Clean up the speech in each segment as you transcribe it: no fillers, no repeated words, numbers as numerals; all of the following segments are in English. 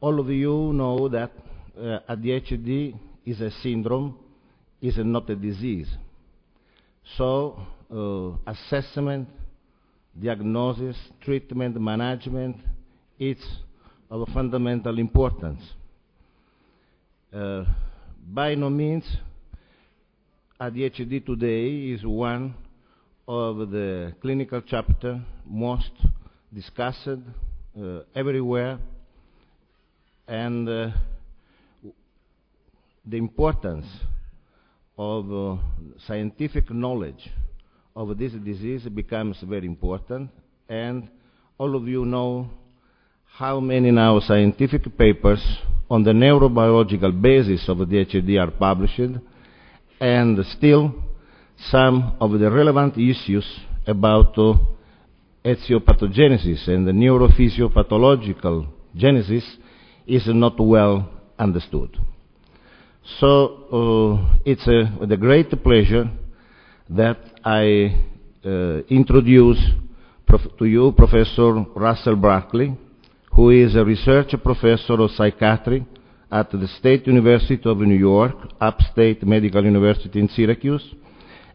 All of you know that ADHD is a syndrome, is not a disease. So assessment, diagnosis, treatment, management, it's of fundamental importance. By no means, ADHD today is one of the clinical chapter most discussed everywhere, and the importance of scientific knowledge of this disease becomes very important, and all of you know how many now scientific papers on the neurobiological basis of ADHD are published, and still some of the relevant issues about etiopathogenesis and the neurophysiopathological genesis is not well understood. So it's with a great pleasure that I introduce to you Professor Russel Barkley, who is a research professor of psychiatry at the State University of New York, Upstate Medical University in Syracuse,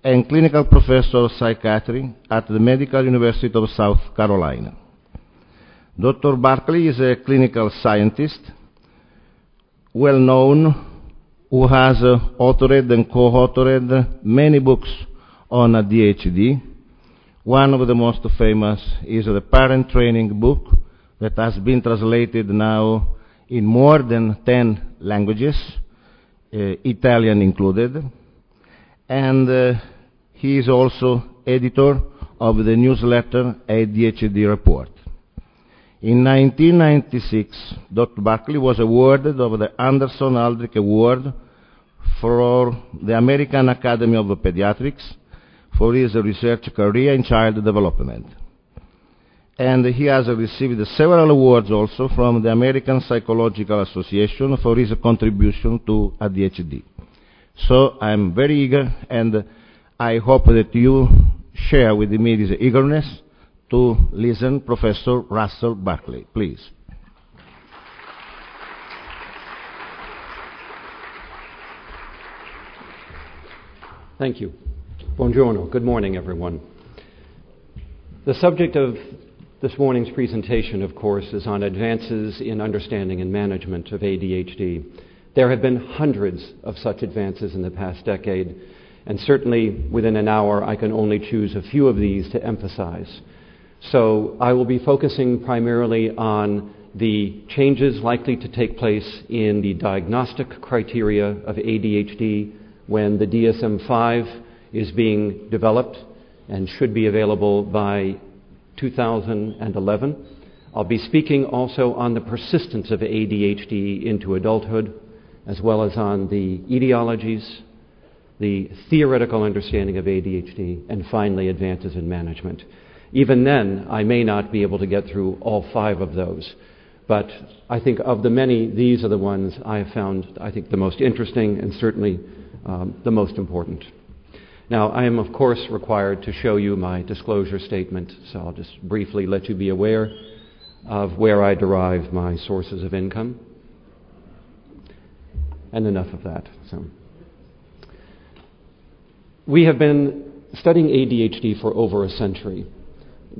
and clinical professor of psychiatry at the Medical University of South Carolina. Dr. Barkley is a clinical scientist, well known, who has authored and co-authored many books on ADHD. One of the most famous is the Parent Training book that has been translated now in more than 10 languages, Italian included. And he is also editor of the newsletter ADHD Report. In 1996, Dr. Barkley was awarded of the Anderson Aldrich Award for the American Academy of Pediatrics for his research career in child development. And he has received several awards also from the American Psychological Association for his contribution to ADHD. So I'm very eager, and I hope that you share with me this eagerness to listen Professor Russel Barkley. Please. Thank you. Buongiorno. Good morning, everyone. The subject of this morning's presentation, of course, is on advances in understanding and management of ADHD. There have been hundreds of such advances in the past decade, and certainly within an hour I can only choose a few of these to emphasize. So I will be focusing primarily on the changes likely to take place in the diagnostic criteria of ADHD when the DSM-5 is being developed and should be available by 2011. I'll be speaking also on the persistence of ADHD into adulthood, as well as on the etiologies, the theoretical understanding of ADHD, and finally advances in management. Even then, I may not be able to get through all 5 of those, but I think of the many, these are the ones I have found, I think, the most interesting and certainly the most important. Now, I am, of course, required to show you my disclosure statement, so I'll just briefly let you be aware of where I derive my sources of income. And enough of that. So, we have been studying ADHD for over a century.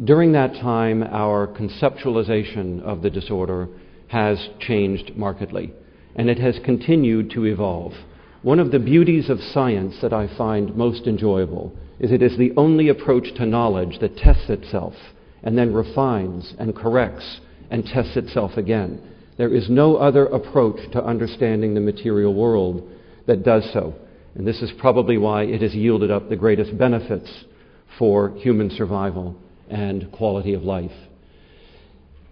During that time, our conceptualization of the disorder has changed markedly, and it has continued to evolve. One of the beauties of science that I find most enjoyable is it is the only approach to knowledge that tests itself and then refines and corrects and tests itself again. There is no other approach to understanding the material world that does so. And this is probably why it has yielded up the greatest benefits for human survival and quality of life.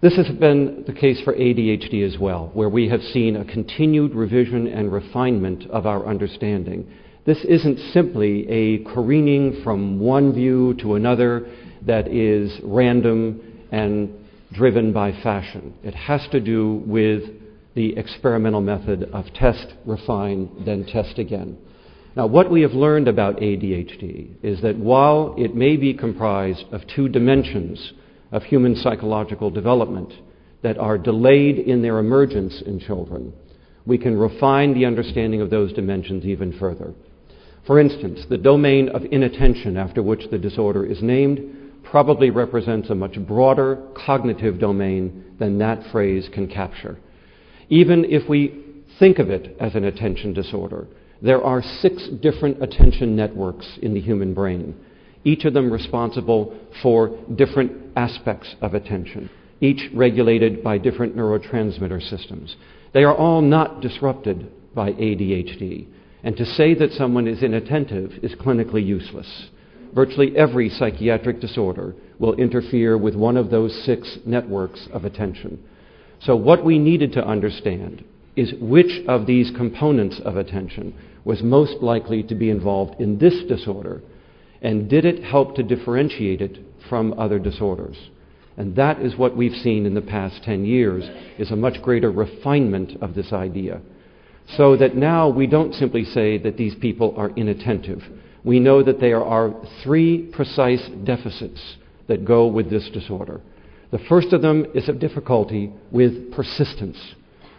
This has been the case for ADHD as well, where we have seen a continued revision and refinement of our understanding. This isn't simply a careening from one view to another that is random and driven by fashion. It has to do with the experimental method of test, refine, then test again. Now, what we have learned about ADHD is that while it may be comprised of 2 dimensions of human psychological development, that are delayed in their emergence in children, we can refine the understanding of those dimensions even further. For instance, the domain of inattention after which the disorder is named probably represents a much broader cognitive domain than that phrase can capture. Even if we think of it as an attention disorder, there are 6 different attention networks in the human brain, each of them responsible for different aspects of attention, each regulated by different neurotransmitter systems. They are all not disrupted by ADHD, and to say that someone is inattentive is clinically useless. Virtually every psychiatric disorder will interfere with one of those 6 networks of attention. So what we needed to understand is which of these components of attention was most likely to be involved in this disorder, and did it help to differentiate it from other disorders? And that is what we've seen in the past 10 years, is a much greater refinement of this idea. So that now we don't simply say that these people are inattentive. We know that there are 3 precise deficits that go with this disorder. The first of them is a difficulty with persistence,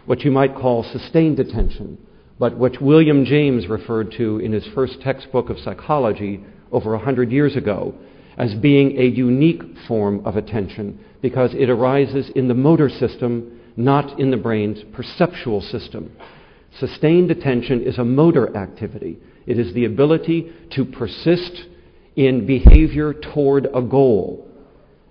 what you might call sustained attention, but which William James referred to in his first textbook of psychology over 100 years ago as being a unique form of attention because it arises in the motor system, not in the brain's perceptual system. Sustained attention is a motor activity. It is the ability to persist in behavior toward a goal.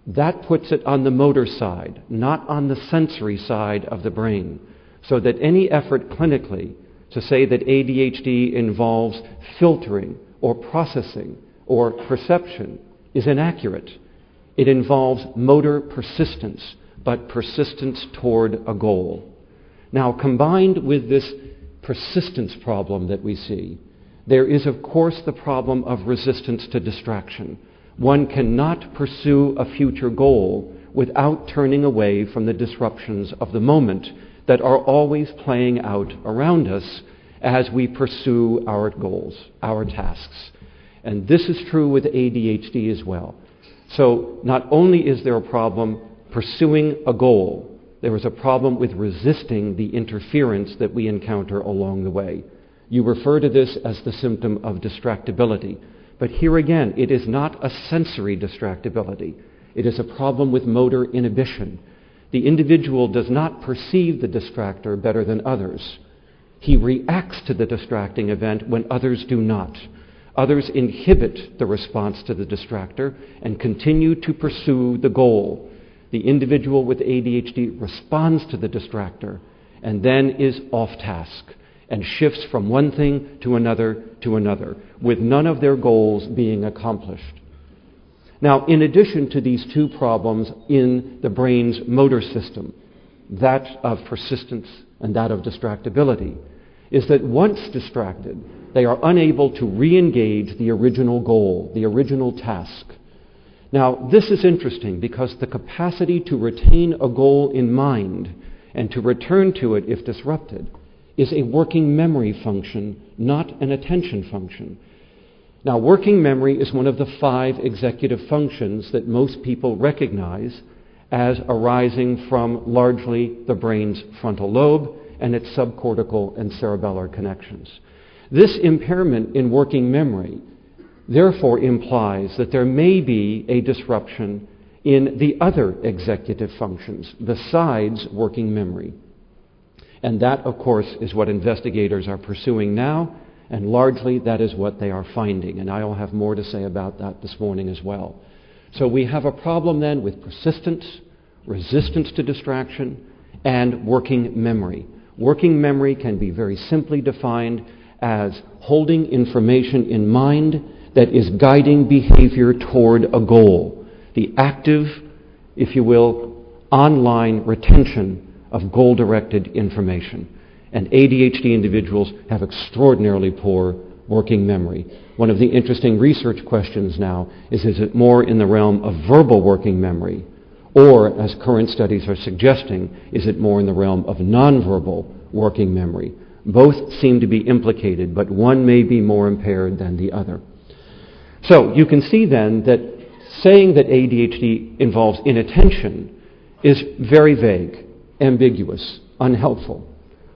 That puts it on the motor side, not on the sensory side of the brain. So that any effort clinically to say that ADHD involves filtering or processing or perception is inaccurate. It involves motor persistence, but persistence toward a goal. Now, combined with this persistence problem that we see, there is, of course, the problem of resistance to distraction. One cannot pursue a future goal without turning away from the disruptions of the moment that are always playing out around us as we pursue our goals, our tasks. And this is true with ADHD as well. So not only is there a problem pursuing a goal, there is a problem with resisting the interference that we encounter along the way. You refer to this as the symptom of distractibility. But here again, it is not a sensory distractibility. It is a problem with motor inhibition. The individual does not perceive the distractor better than others. He reacts to the distracting event when others do not. Others inhibit the response to the distractor and continue to pursue the goal. The individual with ADHD responds to the distractor and then is off task and shifts from one thing to another, with none of their goals being accomplished. Now, in addition to these 2 problems in the brain's motor system, that of persistence and that of distractibility, is that once distracted, they are unable to re-engage the original goal, the original task. Now, this is interesting because the capacity to retain a goal in mind and to return to it if disrupted is a working memory function, not an attention function. Now, working memory is one of the 5 executive functions that most people recognize as arising from largely the brain's frontal lobe and its subcortical and cerebellar connections. This impairment in working memory therefore implies that there may be a disruption in the other executive functions besides working memory. And that, of course, is what investigators are pursuing now, and largely that is what they are finding. And I will have more to say about that this morning as well. So we have a problem then with persistence, resistance to distraction, and working memory. Working memory can be very simply defined as holding information in mind that is guiding behavior toward a goal. The active, if you will, online retention of goal-directed information. And ADHD individuals have extraordinarily poor working memory. One of the interesting research questions now is it more in the realm of verbal working memory, or, as current studies are suggesting, is it more in the realm of nonverbal working memory? Both seem to be implicated, but one may be more impaired than the other. So you can see then that saying that ADHD involves inattention is very vague. ambiguous, unhelpful.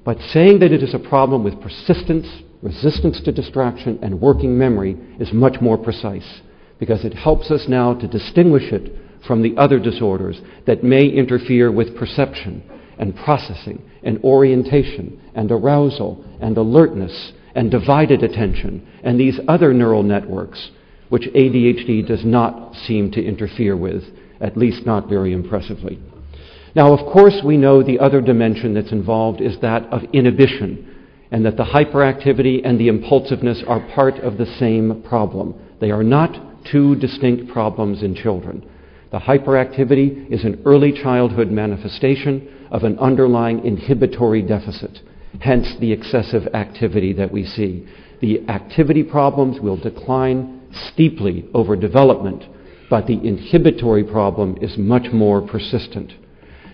But saying that it is a problem with persistence, resistance to distraction, and working memory is much more precise, because it helps us now to distinguish it from the other disorders that may interfere with perception and processing and orientation and arousal and alertness and divided attention and these other neural networks which ADHD does not seem to interfere with, at least not very impressively. Now, of course, we know the other dimension that's involved is that of inhibition, and that the hyperactivity and the impulsiveness are part of the same problem. They are not two distinct problems in children. The hyperactivity is an early childhood manifestation of an underlying inhibitory deficit, hence the excessive activity that we see. The activity problems will decline steeply over development, but the inhibitory problem is much more persistent.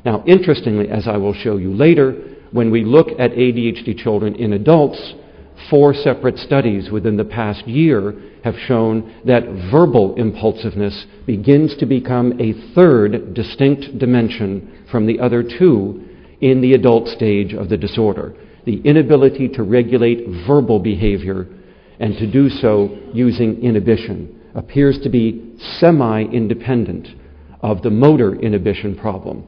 Now, interestingly, as I will show you later, when we look at ADHD children in adults, 4 separate studies within the past year have shown that verbal impulsiveness begins to become a third distinct dimension from the other 2 in the adult stage of the disorder. The inability to regulate verbal behavior and to do so using inhibition appears to be semi-independent of the motor inhibition problem.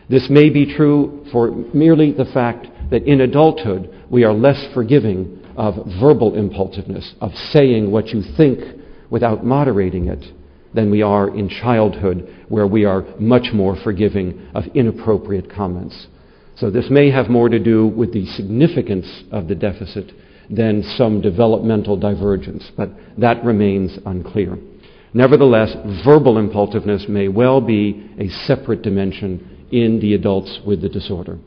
This may be true for merely the fact that in adulthood we are less forgiving of verbal impulsiveness, of saying what you think without moderating it, than we are in childhood, where we are much more forgiving of inappropriate comments. So this may have more to do with the significance of the deficit than some developmental divergence, but that remains unclear. Nevertheless, verbal impulsiveness may well be a separate dimension in the adults with the disorder.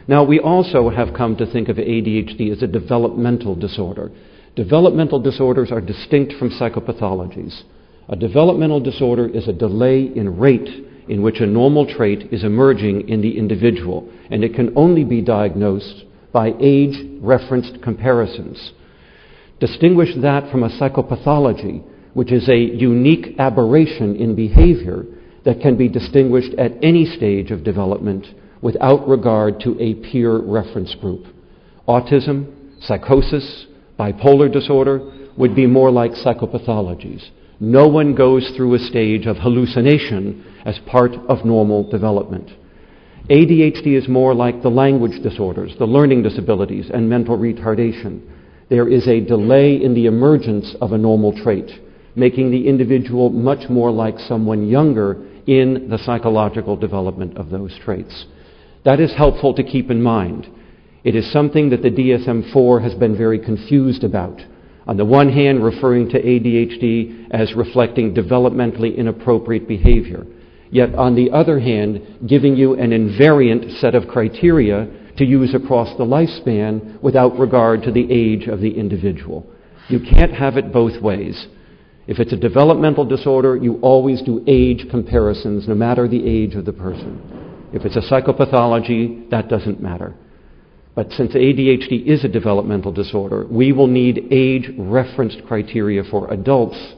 Now, we also have come to think of ADHD as a developmental disorder. Developmental disorders are distinct from psychopathologies. A developmental disorder is a delay in rate in which a normal trait is emerging in the individual, and it can only be diagnosed by age-referenced comparisons. Distinguish that from a psychopathology, which is a unique aberration in behavior that can be distinguished at any stage of development without regard to a peer reference group. Autism, psychosis, bipolar disorder would be more like psychopathologies. No one goes through a stage of hallucination as part of normal development. ADHD is more like the language disorders, the learning disabilities, and mental retardation. There is a delay in the emergence of a normal trait, making the individual much more like someone younger in the psychological development of those traits. That is helpful to keep in mind. It is something that the DSM-4 has been very confused about. On the one hand, referring to ADHD as reflecting developmentally inappropriate behavior, yet on the other hand, giving you an invariant set of criteria to use across the lifespan without regard to the age of the individual. You can't have it both ways. If it's a developmental disorder, you always do age comparisons, no matter the age of the person. If it's a psychopathology, that doesn't matter. But since ADHD is a developmental disorder, we will need age-referenced criteria for adults,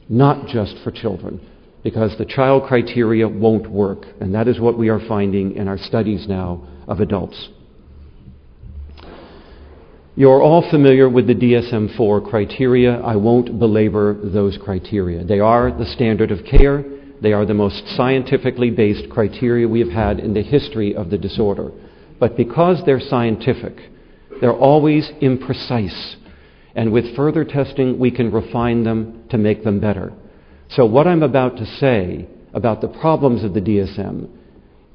not just for children, because the child criteria won't work, and that is what we are finding in our studies now of adults. You're all familiar with the DSM-4 criteria. I won't belabor those criteria. They are the standard of care. They are the most scientifically based criteria we have had in the history of the disorder. But because they're scientific, they're always imprecise. And with further testing, we can refine them to make them better. So what I'm about to say about the problems of the DSM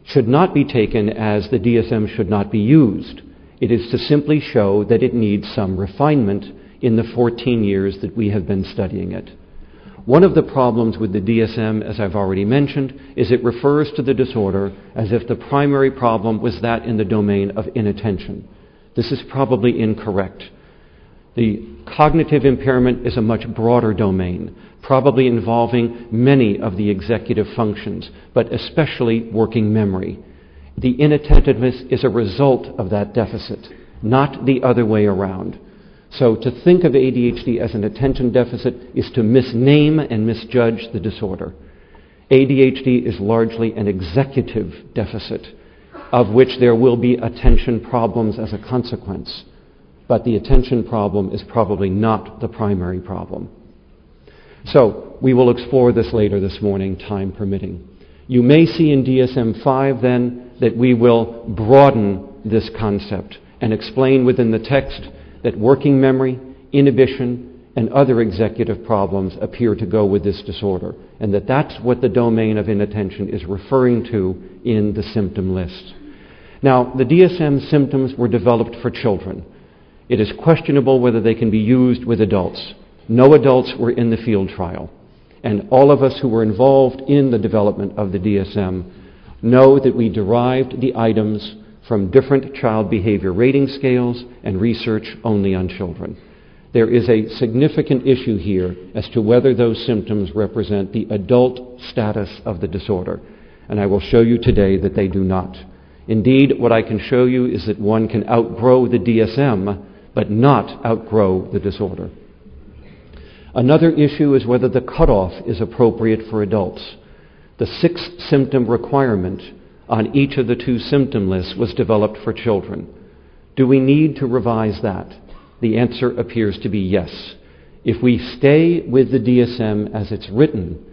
should not be taken as the DSM should not be used. It is to simply show that it needs some refinement in the 14 years that we have been studying it. One of the problems with the DSM, as I've already mentioned, is it refers to the disorder as if the primary problem was that in the domain of inattention. This is probably incorrect. The cognitive impairment is a much broader domain, probably involving many of the executive functions, but especially working memory. The inattentiveness is a result of that deficit, not the other way around. So to think of ADHD as an attention deficit is to misname and misjudge the disorder. ADHD is largely an executive deficit. of which there will be attention problems as a consequence. But the attention problem is probably not the primary problem. So, we will explore this later this morning, time permitting. You may see in DSM-5 then that we will broaden this concept and explain within the text that working memory, inhibition, and other executive problems appear to go with this disorder, and that that's what the domain of inattention is referring to in the symptom list. Now, the DSM symptoms were developed for children. It is questionable whether they can be used with adults. No adults were in the field trial. And all of us who were involved in the development of the DSM know that we derived the items from different child behavior rating scales and research only on children. There is a significant issue here as to whether those symptoms represent the adult status of the disorder. And I will show you today that they do not. Indeed, what I can show you is that one can outgrow the DSM, but not outgrow the disorder. Another issue is whether the cutoff is appropriate for adults. The 6-symptom requirement on each of the 2 symptom lists was developed for children. Do we need to revise that? The answer appears to be yes. If we stay with the DSM as it's written,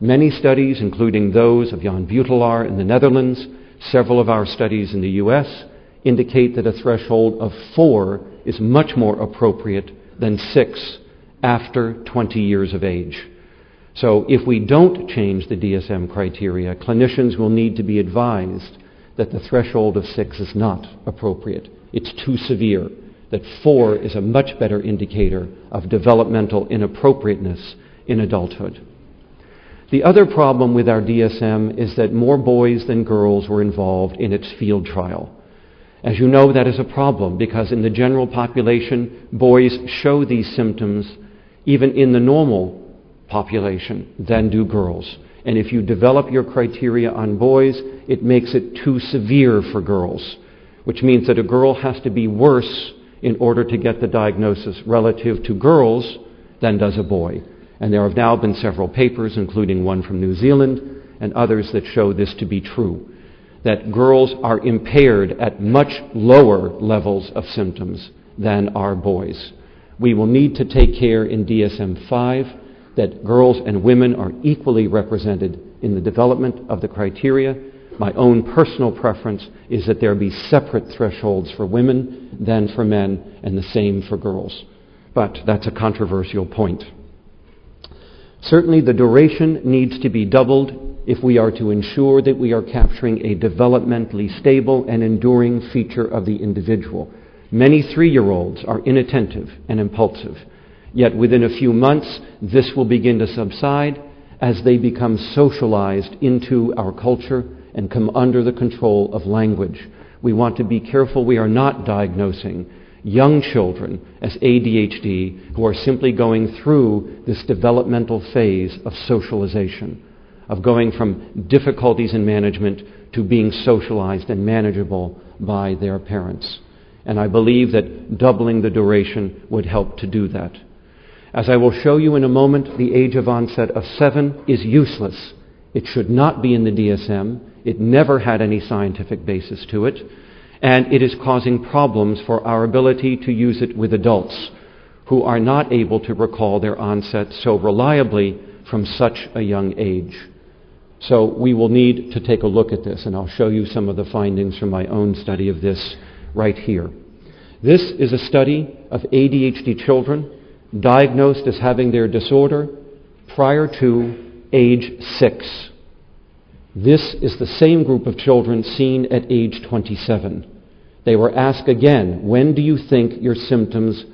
many studies, including those of Jan Butelaar in the Netherlands, several of our studies in the US, indicate that a threshold of 4 is much more appropriate than 6 after 20 years of age. So if we don't change the DSM criteria, clinicians will need to be advised that the threshold of 6 is not appropriate. It's too severe, that 4 is a much better indicator of developmental inappropriateness in adulthood. The other problem with our DSM is that more boys than girls were involved in its field trial. As you know, that is a problem because in the general population, boys show these symptoms even in the normal population than do girls. And if you develop your criteria on boys, it makes it too severe for girls, which means that a girl has to be worse in order to get the diagnosis relative to girls than does a boy. And there have now been several papers, including one from New Zealand and others, that show this to be true, that girls are impaired at much lower levels of symptoms than are boys. We will need to take care in DSM-5 that girls and women are equally represented in the development of the criteria. My own personal preference is that there be separate thresholds for women than for men, and the same for girls. But that's a controversial point. Certainly the duration needs to be doubled if we are to ensure that we are capturing a developmentally stable and enduring feature of the individual. Many 3-year-olds are inattentive and impulsive, yet within a few months this will begin to subside as they become socialized into our culture and come under the control of language. We want to be careful we are not diagnosing young children as ADHD who are simply going through this developmental phase of socialization, of going from difficulties in management to being socialized and manageable by their parents. And I believe that doubling the duration would help to do that. As I will show you in a moment, the age of onset of 7 is useless. It should not be in the DSM. It never had any scientific basis to it. And it is causing problems for our ability to use it with adults who are not able to recall their onset so reliably from such a young age. So we will need to take a look at this, and I'll show you some of the findings from my own study of this right here. This is a study of ADHD children diagnosed as having their disorder prior to age 6. This is the same group of children seen at age 27. They were asked again, when do you think your symptoms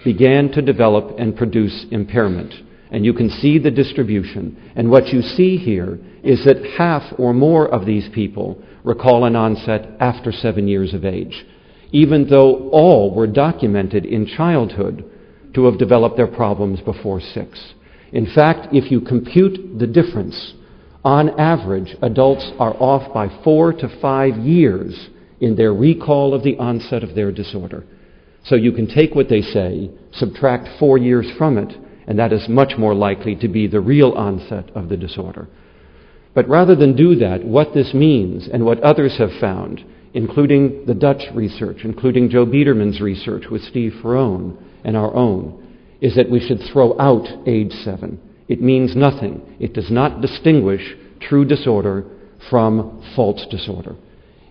began to develop and produce impairment? And you can see the distribution. And what you see here is that half or more of these people recall an onset after 7 years of age, even though all were documented in childhood to have developed their problems before 6. In fact, if you compute the difference, on average, adults are off by 4 to 5 years in their recall of the onset of their disorder. So you can take what they say, subtract 4 years from it, and that is much more likely to be the real onset of the disorder. But rather than do that, what this means, and what others have found, including the Dutch research, including Joe Biederman's research with Steve Ferrone and our own, is that we should throw out age 7. It means nothing. It does not distinguish true disorder from false disorder.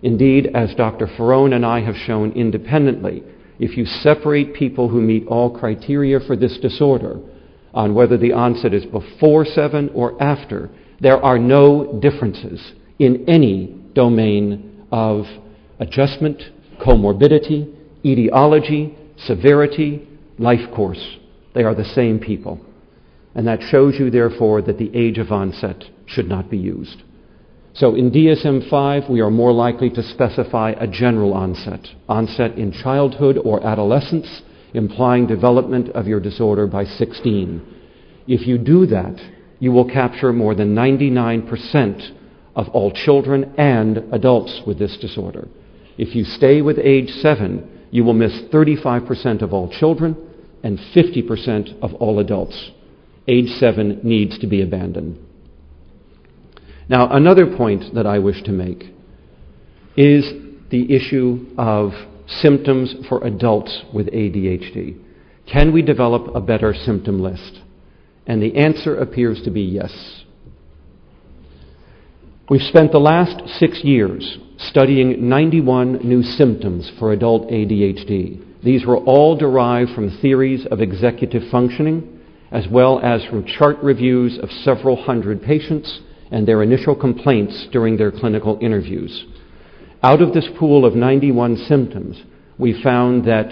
Indeed, as Dr. Ferrone and I have shown independently, if you separate people who meet all criteria for this disorder on whether the onset is before 7 or after, there are no differences in any domain of adjustment, comorbidity, etiology, severity, life course. They are the same people. And that shows you, therefore, that the age of onset should not be used. So in DSM-5, we are more likely to specify a general onset in childhood or adolescence, implying development of your disorder by 16. If you do that, you will capture more than 99% of all children and adults with this disorder. If you stay with age 7, you will miss 35% of all children and 50% of all adults. Age 7 needs to be abandoned. Now, another point that I wish to make is the issue of symptoms for adults with ADHD. Can we develop a better symptom list? And the answer appears to be yes. We've spent the last 6 years studying 91 new symptoms for adult ADHD. These were all derived from theories of executive functioning, as well as from chart reviews of several hundred patients and their initial complaints during their clinical interviews. Out of this pool of 91 symptoms, we found that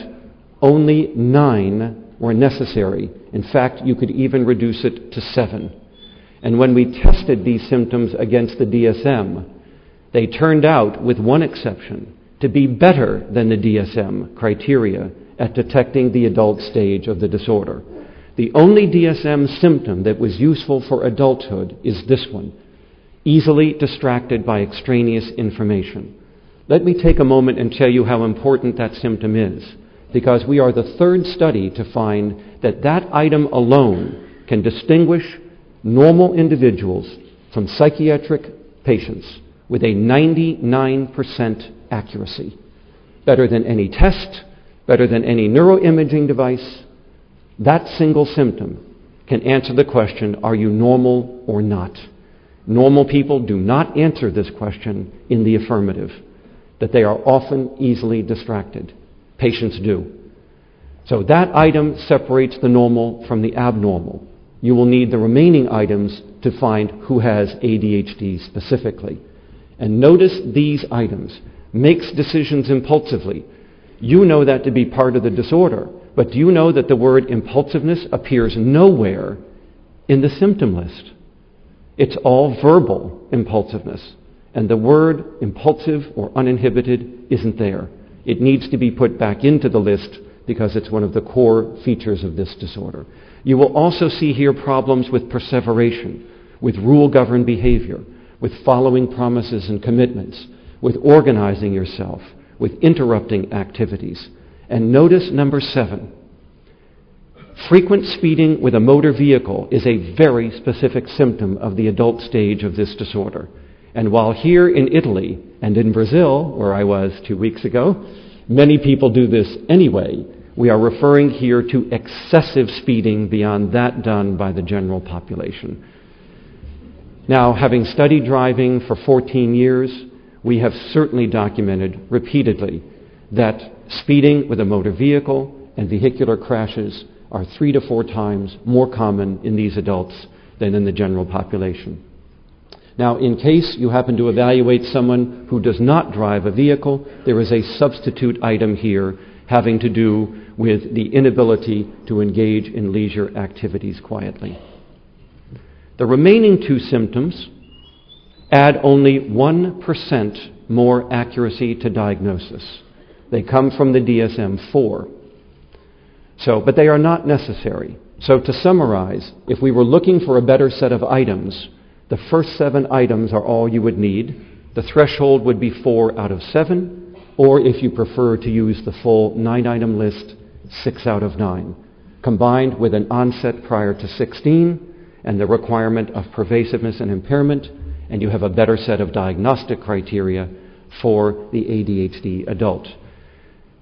only 9 were necessary. In fact, you could even reduce it to 7. And when we tested these symptoms against the DSM, they turned out, with one exception, to be better than the DSM criteria at detecting the adult stage of the disorder. The only DSM symptom that was useful for adulthood is this one: easily distracted by extraneous information. Let me take a moment and tell you how important that symptom is, because we are the third study to find that that item alone can distinguish normal individuals from psychiatric patients with a 99% accuracy. Better than any test, better than any neuroimaging device. That single symptom can answer the question, are you normal or not? Normal people do not answer this question in the affirmative, that they are often easily distracted. Patients do. So that item separates the normal from the abnormal. You will need the remaining items to find who has ADHD specifically. And notice these items. Makes decisions impulsively. You know that to be part of the disorder, but do you know that the word impulsiveness appears nowhere in the symptom list? It's all verbal impulsiveness, and the word impulsive or uninhibited isn't there. It needs to be put back into the list because it's one of the core features of this disorder. You will also see here problems with perseveration, with rule-governed behavior, with following promises and commitments, with organizing yourself, with interrupting activities. And notice number 7. Frequent speeding with a motor vehicle is a very specific symptom of the adult stage of this disorder. And while here in Italy and in Brazil, where I was 2 weeks ago, many people do this anyway, we are referring here to excessive speeding beyond that done by the general population. Now, having studied driving for 14 years, we have certainly documented repeatedly that speeding with a motor vehicle and vehicular crashes are 3 to 4 times more common in these adults than in the general population. Now, in case you happen to evaluate someone who does not drive a vehicle, there is a substitute item here having to do with the inability to engage in leisure activities quietly. The remaining 2 symptoms add only 1% more accuracy to diagnosis. They come from the DSM-4. But they are not necessary. So to summarize, if we were looking for a better set of items, the first 7 items are all you would need. The threshold would be 4 out of 7, or if you prefer to use the full 9-item list, 6 out of 9, combined with an onset prior to 16 and the requirement of pervasiveness and impairment, and you have a better set of diagnostic criteria for the ADHD adult.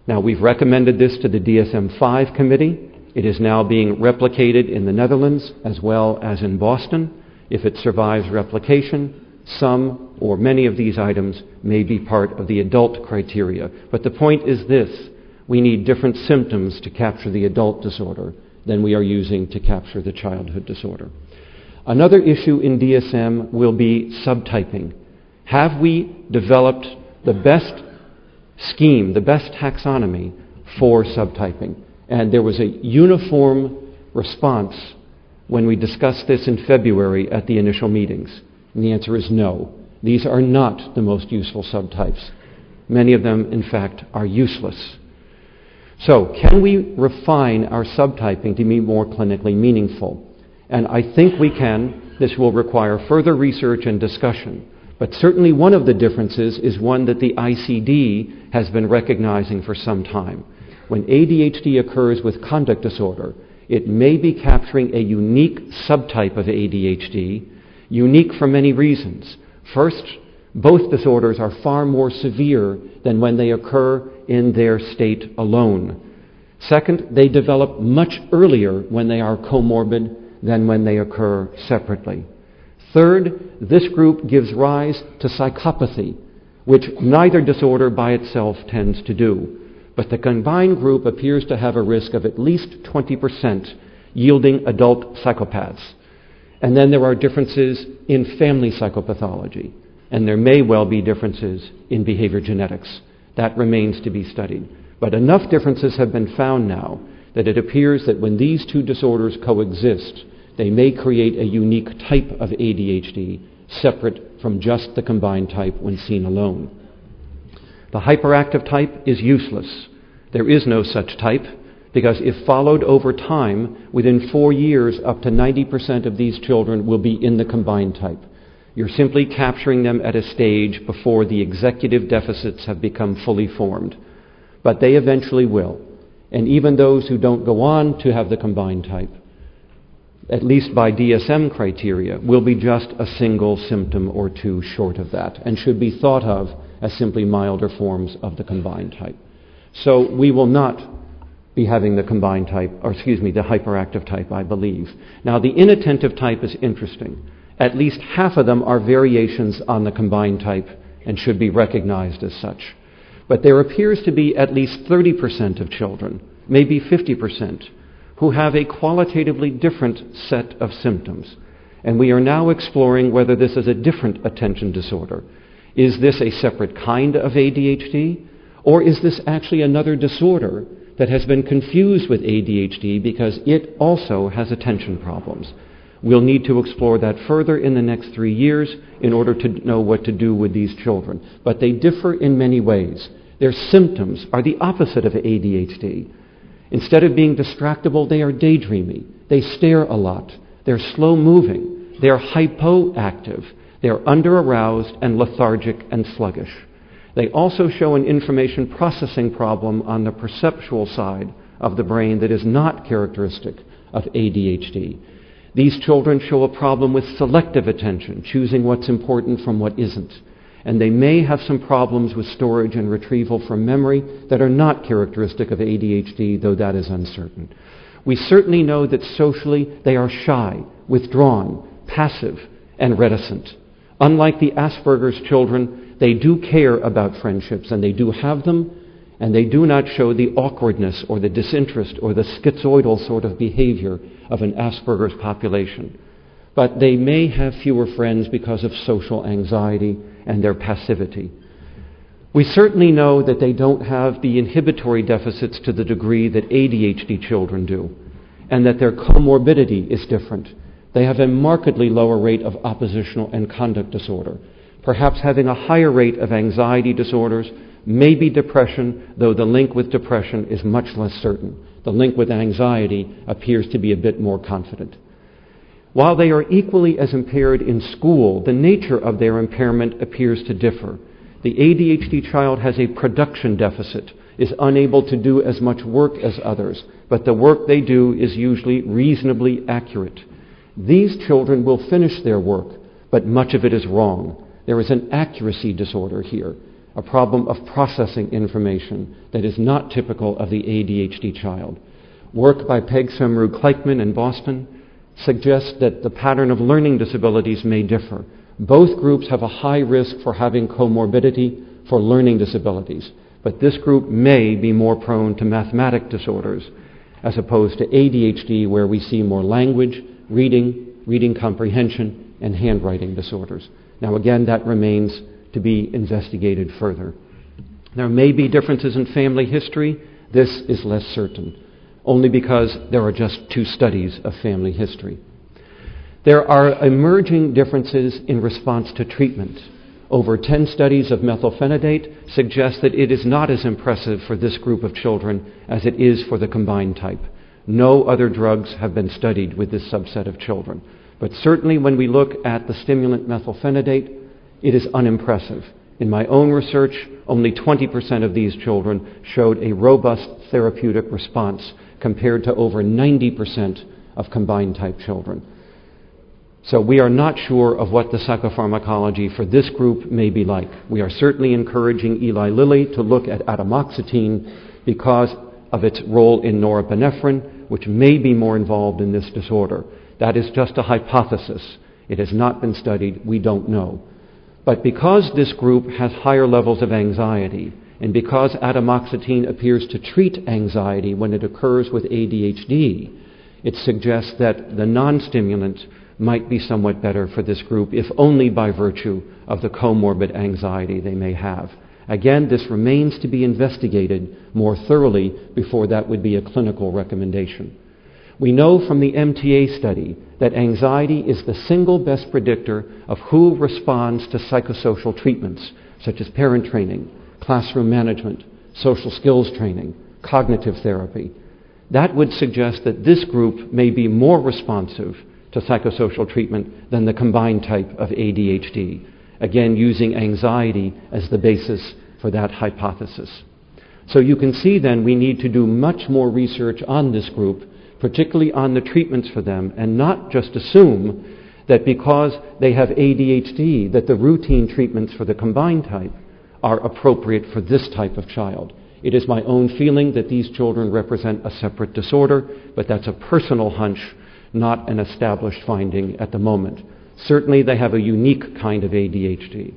Now, we've recommended this to the DSM-5 committee. It is now being replicated in the Netherlands as well as in Boston. If it survives replication, some or many of these items may be part of the adult criteria. But the point is this: we need different symptoms to capture the adult disorder than we are using to capture the childhood disorder. Another issue in DSM will be subtyping. Have we developed the best scheme, the best taxonomy for subtyping? And there was a uniform response when we discussed this in February at the initial meetings. And the answer is no. These are not the most useful subtypes. Many of them, in fact, are useless. So, can we refine our subtyping to be more clinically meaningful? And I think we can. This will require further research and discussion. But certainly one of the differences is one that the ICD has been recognizing for some time. When ADHD occurs with conduct disorder, it may be capturing a unique subtype of ADHD, unique for many reasons. First, both disorders are far more severe than when they occur in their state alone. Second, they develop much earlier when they are comorbid than when they occur separately. Third, this group gives rise to psychopathy, which neither disorder by itself tends to do. But the combined group appears to have a risk of at least 20%, yielding adult psychopaths. And then there are differences in family psychopathology, and there may well be differences in behavior genetics. That remains to be studied. But enough differences have been found now that it appears that when these two disorders coexist, they may create a unique type of ADHD separate from just the combined type when seen alone. The hyperactive type is useless. There is no such type because if followed over time, within 4 years, up to 90% of these children will be in the combined type. You're simply capturing them at a stage before the executive deficits have become fully formed. But they eventually will. And even those who don't go on to have the combined type, at least by DSM criteria, will be just a single symptom or two short of that and should be thought of as simply milder forms of the combined type. So we will not be having the combined type, the hyperactive type, I believe. Now, the inattentive type is interesting. At least half of them are variations on the combined type and should be recognized as such. But there appears to be at least 30% of children, maybe 50%, who have a qualitatively different set of symptoms. And we are now exploring whether this is a different attention disorder. Is this a separate kind of ADHD? Or is this actually another disorder that has been confused with ADHD because it also has attention problems? We'll need to explore that further in the next 3 years in order to know what to do with these children. But they differ in many ways. Their symptoms are the opposite of ADHD. Instead of being distractible, they are daydreamy. They stare a lot. They're slow-moving. They're hypoactive. They're under-aroused and lethargic and sluggish. They also show an information processing problem on the perceptual side of the brain that is not characteristic of ADHD. These children show a problem with selective attention, choosing what's important from what isn't. And they may have some problems with storage and retrieval from memory that are not characteristic of ADHD, though that is uncertain. We certainly know that socially they are shy, withdrawn, passive, and reticent. Unlike the Asperger's children, they do care about friendships, and they do have them, and they do not show the awkwardness or the disinterest or the schizoidal sort of behavior of an Asperger's population. But they may have fewer friends because of social anxiety and their passivity. We certainly know that they don't have the inhibitory deficits to the degree that ADHD children do, and that their comorbidity is different. They have a markedly lower rate of oppositional and conduct disorder, perhaps having a higher rate of anxiety disorders, maybe depression, though the link with depression is much less certain. The link with anxiety appears to be a bit more confident. While they are equally as impaired in school, the nature of their impairment appears to differ. The ADHD child has a production deficit, is unable to do as much work as others, but the work they do is usually reasonably accurate. These children will finish their work, but much of it is wrong. There is an accuracy disorder here. a problem of processing information that is not typical of the ADHD child. Work by Peg Semru-Kleichman in Boston suggests that the pattern of learning disabilities may differ. Both groups have a high risk for having comorbidity for learning disabilities, but this group may be more prone to mathematic disorders as opposed to ADHD, where we see more language, reading comprehension, and handwriting disorders. Now again, that remains to be investigated further. There may be differences in family history. This is less certain, only because there are just 2 studies of family history. There are emerging differences in response to treatment. Over 10 studies of methylphenidate suggest that it is not as impressive for this group of children as it is for the combined type. No other drugs have been studied with this subset of children. But certainly when we look at the stimulant methylphenidate, it is unimpressive. In my own research, only 20% of these children showed a robust therapeutic response compared to over 90% of combined type children. So we are not sure of what the psychopharmacology for this group may be like. We are certainly encouraging Eli Lilly to look at atomoxetine because of its role in norepinephrine, which may be more involved in this disorder. That is just a hypothesis. It has not been studied. We don't know. But because this group has higher levels of anxiety, and because atomoxetine appears to treat anxiety when it occurs with ADHD, it suggests that the non-stimulant might be somewhat better for this group, if only by virtue of the comorbid anxiety they may have. Again, this remains to be investigated more thoroughly before that would be a clinical recommendation. We know from the MTA study that anxiety is the single best predictor of who responds to psychosocial treatments, such as parent training, classroom management, social skills training, cognitive therapy. That would suggest that this group may be more responsive to psychosocial treatment than the combined type of ADHD, again using anxiety as the basis for that hypothesis. So you can see then we need to do much more research on this group, particularly on the treatments for them, and not just assume that because they have ADHD that the routine treatments for the combined type are appropriate for this type of child. It is my own feeling that these children represent a separate disorder, but that's a personal hunch, not an established finding at the moment. Certainly they have a unique kind of ADHD.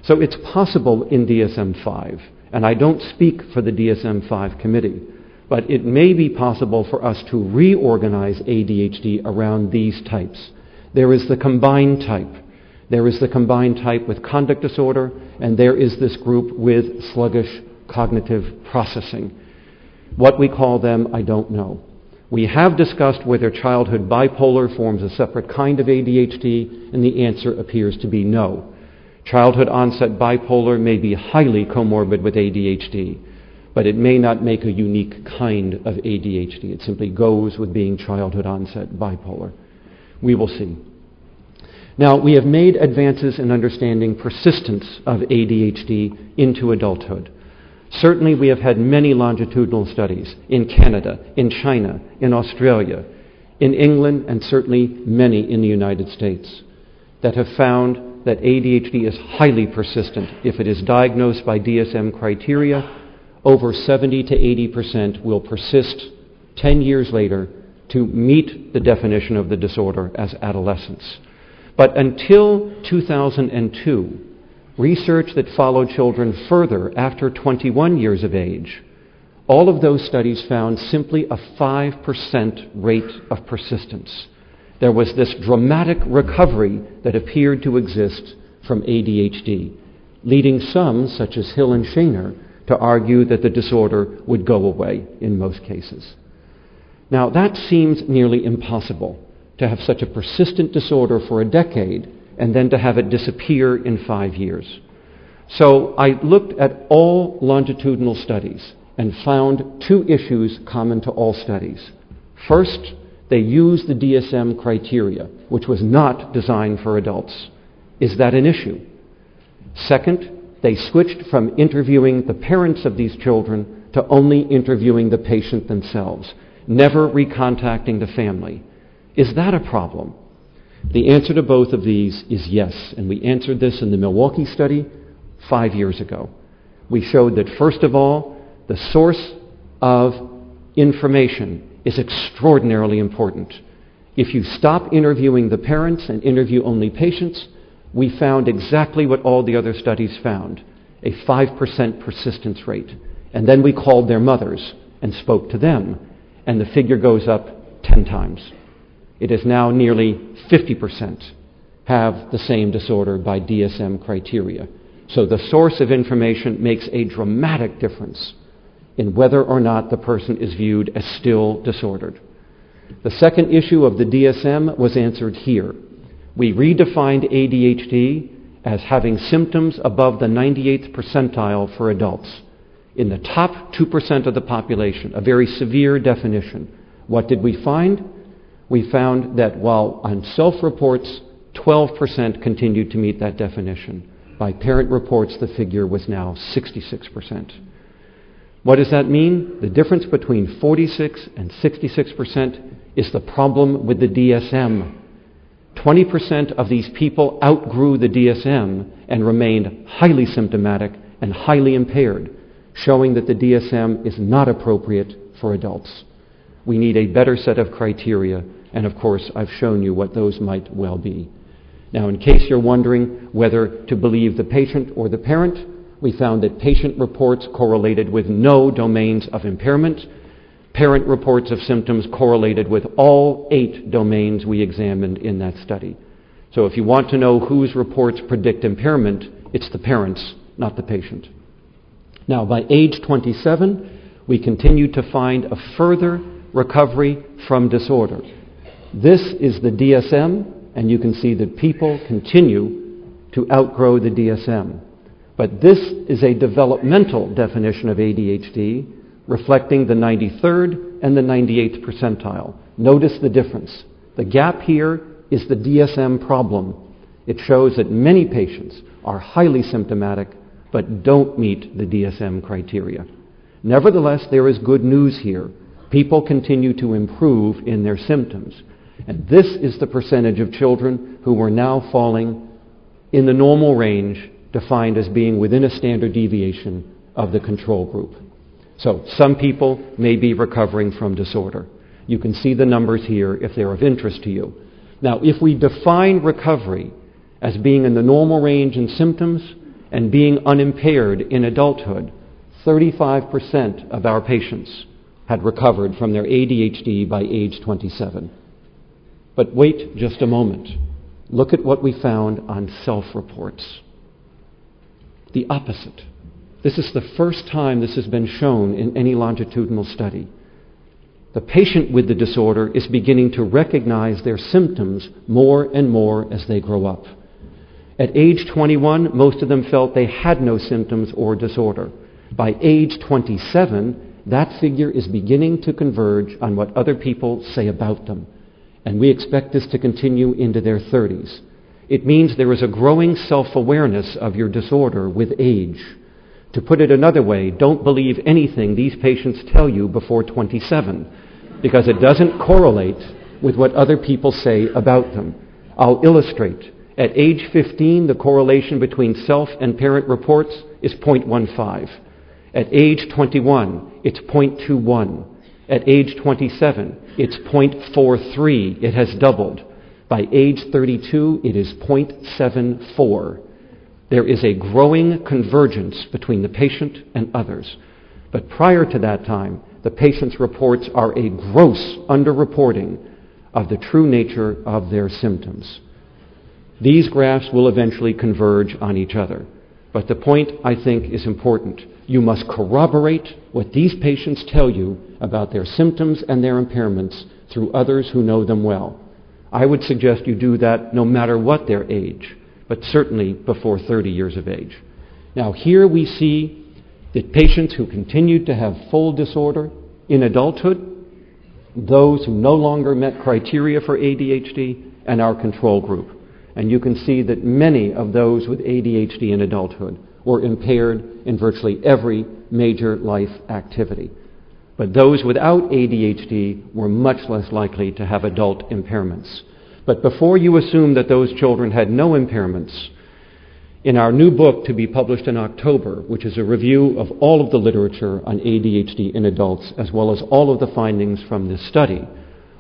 So it's possible in DSM-5, and I don't speak for the DSM-5 committee, but it may be possible for us to reorganize ADHD around these types. There is the combined type. There is the combined type with conduct disorder, and there is this group with sluggish cognitive processing. What we call them, I don't know. We have discussed whether childhood bipolar forms a separate kind of ADHD, and the answer appears to be no. Childhood onset bipolar may be highly comorbid with ADHD, but it may not make a unique kind of ADHD. It simply goes with being childhood onset bipolar. We will see. Now, we have made advances in understanding persistence of ADHD into adulthood. Certainly, we have had many longitudinal studies in Canada, in China, in Australia, in England, and certainly many in the United States that have found that ADHD is highly persistent. If it is diagnosed by DSM criteria, over 70 to 80% will persist 10 years later to meet the definition of the disorder as adolescence. But until 2002, research that followed children further after 21 years of age, all of those studies found simply a 5% rate of persistence. There was this dramatic recovery that appeared to exist from ADHD, leading some, such as Hill and Shaner, to argue that the disorder would go away in most cases. Now, that seems nearly impossible, to have such a persistent disorder for a decade and then to have it disappear in 5 years. So I looked at all longitudinal studies and found 2 issues common to all studies. First, they used the DSM criteria, which was not designed for adults. Is that an issue? Second, they switched from interviewing the parents of these children to only interviewing the patient themselves, never recontacting the family. Is that a problem? The answer to both of these is yes, and we answered this in the Milwaukee study 5 years ago. We showed that, first of all, the source of information is extraordinarily important. If you stop interviewing the parents and interview only patients, we found exactly what all the other studies found, a 5% persistence rate. And then we called their mothers and spoke to them, and the figure goes up 10 times. It is now nearly 50% have the same disorder by DSM criteria. So the source of information makes a dramatic difference in whether or not the person is viewed as still disordered. The second issue of the DSM was answered here. We redefined ADHD as having symptoms above the 98th percentile for adults. In the top 2% of the population, a very severe definition. What did we find? We found that while on self-reports, 12% continued to meet that definition. By parent reports, the figure was now 66%. What does that mean? The difference between 46 and 66% is the problem with the DSM. 20% of these people outgrew the DSM and remained highly symptomatic and highly impaired, showing that the DSM is not appropriate for adults. We need a better set of criteria, and of course I've shown you what those might well be. Now, in case you're wondering whether to believe the patient or the parent, we found that patient reports correlated with no domains of impairment. Parent reports of symptoms correlated with all 8 domains we examined in that study. So if you want to know whose reports predict impairment, it's the parents, not the patient. Now, by age 27, we continued to find a further recovery from disorder. This is the DSM, and you can see that people continue to outgrow the DSM. But this is a developmental definition of ADHD, reflecting the 93rd and the 98th percentile. Notice the difference. The gap here is the DSM problem. It shows that many patients are highly symptomatic but don't meet the DSM criteria. Nevertheless, there is good news here. People continue to improve in their symptoms. And this is the percentage of children who are now falling in the normal range, defined as being within a standard deviation of the control group. So some people may be recovering from disorder. You can see the numbers here if they're of interest to you. Now, if we define recovery as being in the normal range in symptoms and being unimpaired in adulthood, 35% of our patients had recovered from their ADHD by age 27. But wait just a moment. Look at what we found on self-reports. The opposite. This is the first time this has been shown in any longitudinal study. The patient with the disorder is beginning to recognize their symptoms more and more as they grow up. At age 21, most of them felt they had no symptoms or disorder. By age 27, that figure is beginning to converge on what other people say about them. And we expect this to continue into their 30s. It means there is a growing self-awareness of your disorder with age. To put it another way, don't believe anything these patients tell you before 27, because it doesn't correlate with what other people say about them. I'll illustrate. At age 15, the correlation between self and parent reports is 0.15. At age 21, it's 0.21. At age 27, it's 0.43. It has doubled. By age 32, it is 0.74. There is a growing convergence between the patient and others. But prior to that time, the patient's reports are a gross underreporting of the true nature of their symptoms. These graphs will eventually converge on each other. But the point, I think, is important. You must corroborate what these patients tell you about their symptoms and their impairments through others who know them well. I would suggest you do that no matter what their age, but certainly before 30 years of age. Now, here we see that patients who continued to have full disorder in adulthood, those who no longer met criteria for ADHD, and our control group. And you can see that many of those with ADHD in adulthood were impaired in virtually every major life activity. But those without ADHD were much less likely to have adult impairments. But before you assume that those children had no impairments, In our new book to be published in October, which is a review of all of the literature on ADHD in adults, as well as all of the findings from this study,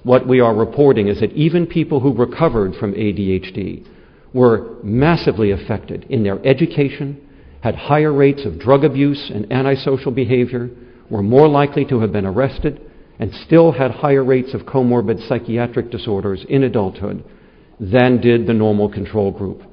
what we are reporting is that even people who recovered from ADHD were massively affected in their education, had higher rates of drug abuse and antisocial behavior, were more likely to have been arrested, and still had higher rates of comorbid psychiatric disorders in adulthood than did the normal control group.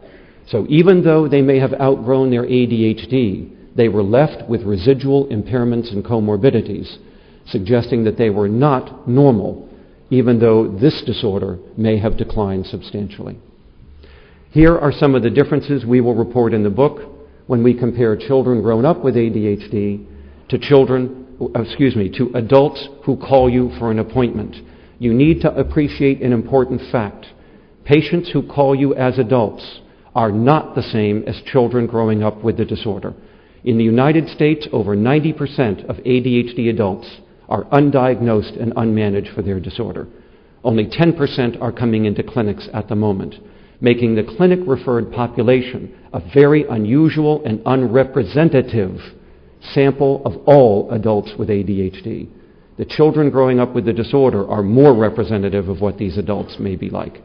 So even though they may have outgrown their ADHD, they were left with residual impairments and comorbidities, suggesting that they were not normal, even though this disorder may have declined substantially. Here are some of the differences we will report in the book when we compare children grown up with ADHD to adults who call you for an appointment. You need to appreciate an important fact. Patients who call you as adults are not the same as children growing up with the disorder. In the United States, over 90% of ADHD adults are undiagnosed and unmanaged for their disorder. Only 10% are coming into clinics at the moment, making the clinic-referred population a very unusual and unrepresentative sample of all adults with ADHD. The children growing up with the disorder are more representative of what these adults may be like.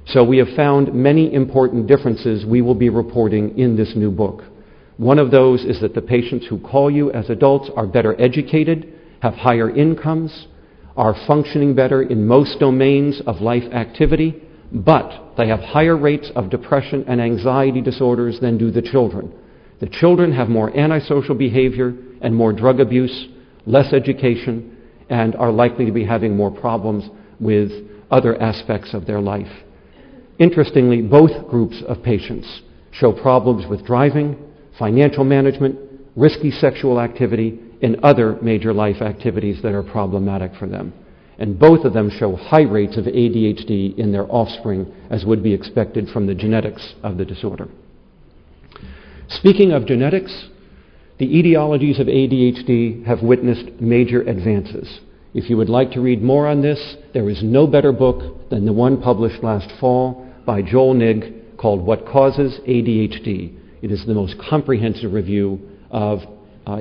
So we have found many important differences we will be reporting in this new book. One of those is that the patients who call you as adults are better educated, have higher incomes, are functioning better in most domains of life activity, but they have higher rates of depression and anxiety disorders than do the children. The children have more antisocial behavior and more drug abuse, less education, and are likely to be having more problems with other aspects of their life. Interestingly, both groups of patients show problems with driving, financial management, risky sexual activity, and other major life activities that are problematic for them. And both of them show high rates of ADHD in their offspring, as would be expected from the genetics of the disorder. Speaking of genetics, the etiologies of ADHD have witnessed major advances. If you would like to read more on this, there is no better book than the one published last fall by Joel Nigg called What Causes ADHD. It is the most comprehensive review of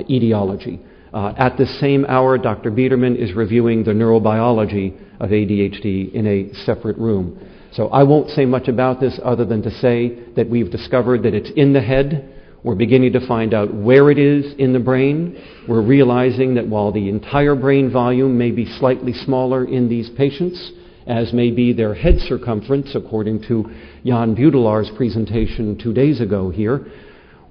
etiology. At the same hour, Dr. Biederman is reviewing the neurobiology of ADHD in a separate room. So I won't say much about this other than to say that we've discovered that it's in the head. We're beginning to find out where it is in the brain. We're realizing that while the entire brain volume may be slightly smaller in these patients, as may be their head circumference, according to Jan Budelar's presentation 2 days ago here,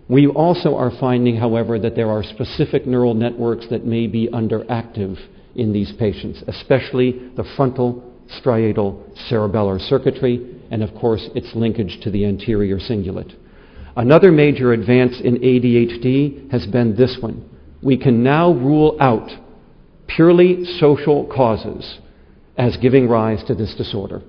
we also are finding, however, that there are specific neural networks that may be underactive in these patients, especially the frontal striatal cerebellar circuitry, and of course its linkage to the anterior cingulate. Another major advance in ADHD has been this one. We can now rule out purely social causes as giving rise to this disorder.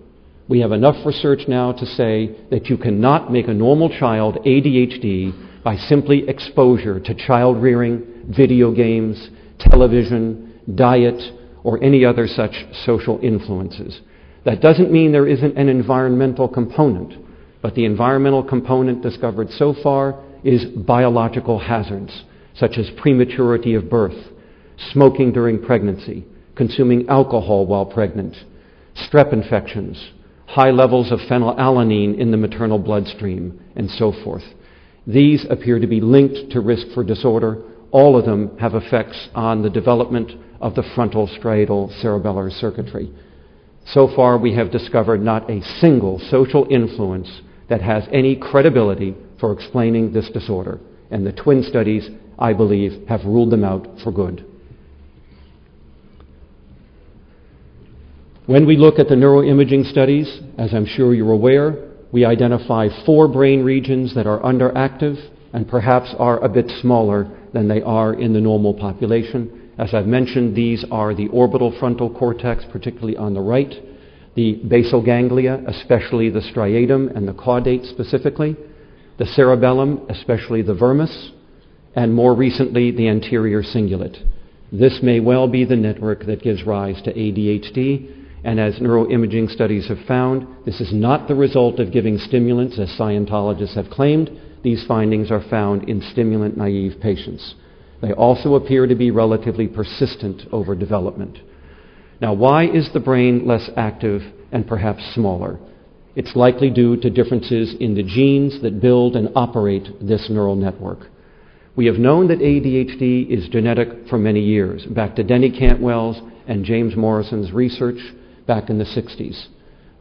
We have enough research now to say that you cannot make a normal child ADHD by simply exposure to child rearing, video games, television, diet, or any other such social influences. That doesn't mean there isn't an environmental component, but the environmental component discovered so far is biological hazards, such as prematurity of birth, smoking during pregnancy, consuming alcohol while pregnant, strep infections, high levels of phenylalanine in the maternal bloodstream, and so forth. These appear to be linked to risk for disorder. All of them have effects on the development of the frontal striatal cerebellar circuitry. So far, we have discovered not a single social influence that has any credibility for explaining this disorder, and the twin studies, I believe, have ruled them out for good. When we look at the neuroimaging studies, as I'm sure you're aware, we identify 4 brain regions that are underactive and perhaps are a bit smaller than they are in the normal population. As I've mentioned, these are the orbital frontal cortex, particularly on the right, the basal ganglia, especially the striatum and the caudate specifically, the cerebellum, especially the vermis, and more recently, the anterior cingulate. This may well be the network that gives rise to ADHD, and as neuroimaging studies have found, this is not the result of giving stimulants, as Scientologists have claimed. these findings are found in stimulant-naive patients. They also appear to be relatively persistent over development. Now, why is the brain less active and perhaps smaller? It's likely due to differences in the genes that build and operate this neural network. We have known that ADHD is genetic for many years, back to Denny Cantwell's and James Morrison's research back in the 60s.